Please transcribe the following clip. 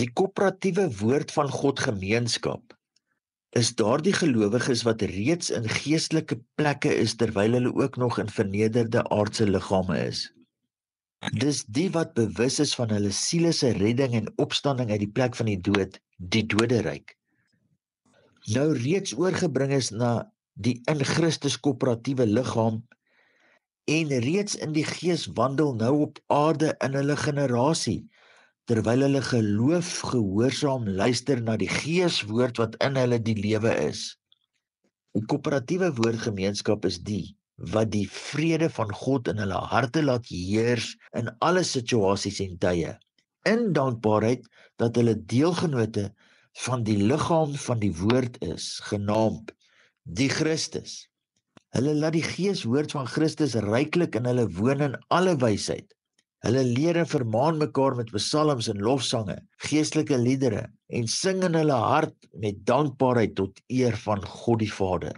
Die koöperatiewe woord van God gemeenskap is daardie gelowiges wat reeds in geestelike plekke is terwyl hulle ook nog in vernederde aardse liggame is. Dis die wat bewus is van hulle siele se redding en opstanding uit die plek van die doderyk. Nou reeds oorgebring is na die in Christus koöperatiewe liggaam en reeds in die gees wandel nou op aarde in hulle generasie, terwyl hulle geloof gehoorsaam luister na die geeswoord wat in hulle die lewe is. Die koöperatiewe woordgemeenskap is die wat die vrede van God in hulle harte laat heers in alle situasies en tye, in dankbaarheid dat hulle deelgenote van die liggaam van die woord is, genaamd die Christus. Hulle laat die geeswoord van Christus ryklik in hulle woon in alle wysheid. Hulle leer en vermaan mekaar met psalms en lofsange, geestelike liedere en sing in hulle hart met dankbaarheid tot eer van God die Vader.